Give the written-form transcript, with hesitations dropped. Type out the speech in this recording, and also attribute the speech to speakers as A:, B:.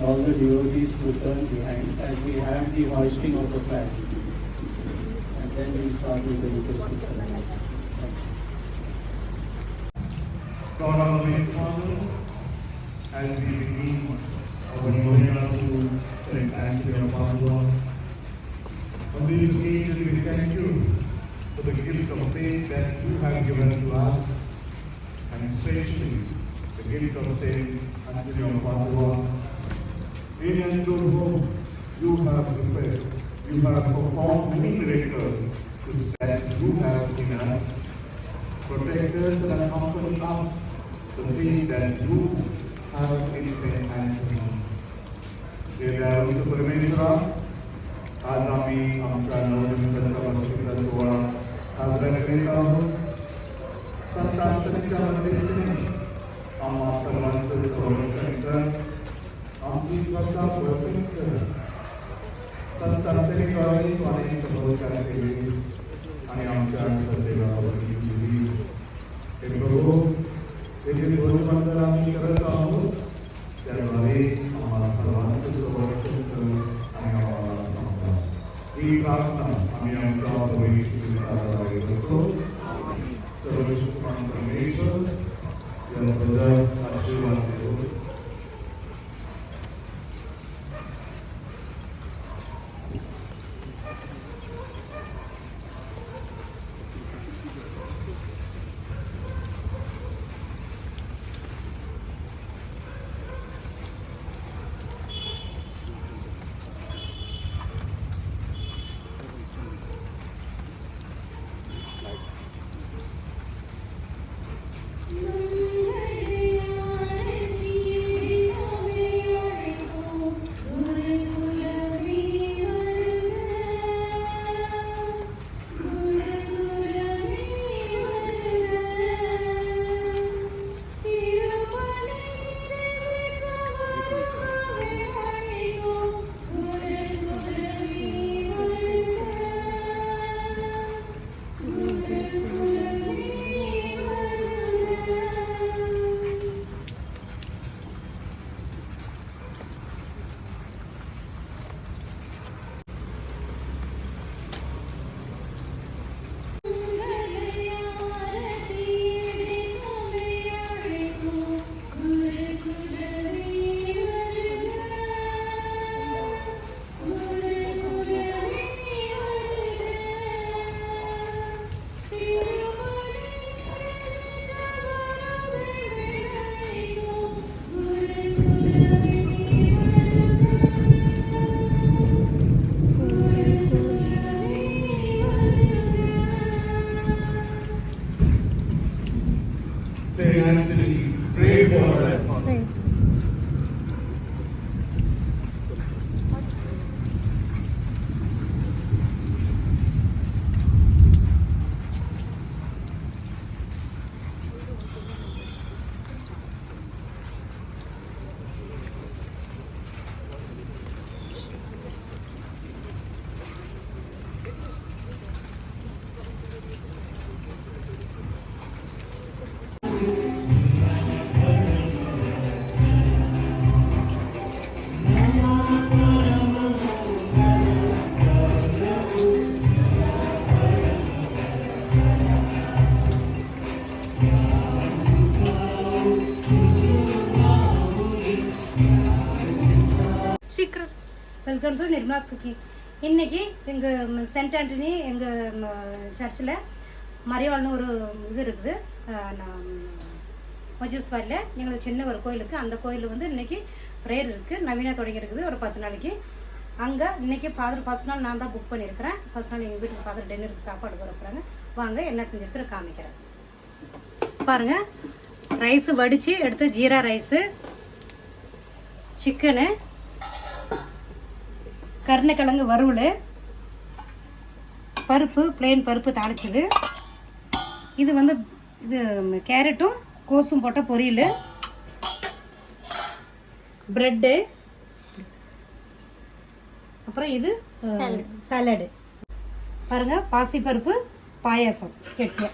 A: all the devotees to turn behind as we have the hoisting of the flag. And then we start with the Eucharistic ceremony.
B: God Almighty Father, as we begin our novena to Saint Anthony of Padua, on this occasion we thank you for the gift of faith that you have given to us, and especially the gift of Saint Anthony of Padua. In and through whom you have prepared, you have performed many miracles that you have in us. Protect us and comfort us the faith that you have in Saint Anthony. देवालय परमेश्वरा, आज आम्ही आमच्या नवनिर्मित वर्षाचा सोहळा साजरा करीत आहोत. संत अंतनीच्या मध्यस्थीने आम्हा सर्वांचं संरक्षण कर, आमची श्रद्धा बळकट कर. संत अंतनीद्वारे अनेक चमत्कार केलेस आणि आमच्या सदैवावर दिली. हे प्रभू, हे जे भोजबंधन आम्ही करत आहोत त्याद्वारे आम्हाला सर्वांचं संरक्षण कर आणि आम्हाला सांभाळ. ही प्रार्थना आम्ही आमच्या भविष्याद्वारे करतो. सर्वशक्तिमान परमेश्वर या प्रजास आशीर्वाद देतो. Saint Anthony, pray for us.
C: Welcome to Nirmala's cooking. இன்றைக்கி எங்கள் சென்ட் ஆண்டனி எங்கள் சர்ச்சில் மரியாள்னு ஒரு இது இருக்குது. மொஜஸ்வாலில் எங்களுக்கு சின்ன ஒரு கோயில் இருக்குது. அந்த கோயிலில் வந்து இன்றைக்கி ப்ரேயர் இருக்குது. நவீனா தொடங்கி இருக்குது ஒரு 10 நாளைக்கு. அங்கே இன்றைக்கி ஃபஸ்ட் நாள் நான் தான் புக் பண்ணியிருக்கிறேன். ஃபஸ்ட் நாள் எங்கள் வீட்டுக்கு ஃபாதர் டின்னருக்கு சாப்பாடு போகிறாங்க. வாங்க என்ன செஞ்சுருக்கிற காமிக்கிறேன் பாருங்கள். ரைஸு வடித்து எடுத்து ஜீரா ரைஸு, சிக்கனு, கருணைக்கிழங்கு வறுவல், பருப்பு பிளெயின் பருப்பு தாளிச்சது, இது வந்து இது கேரட்டும் கோஸும் போட்ட பொரியல், பிரெட்டு, அப்புறம் இது சாலடு. பாருங்கள், பாசிப்பருப்பு பாயாசம் கெட்டியாக.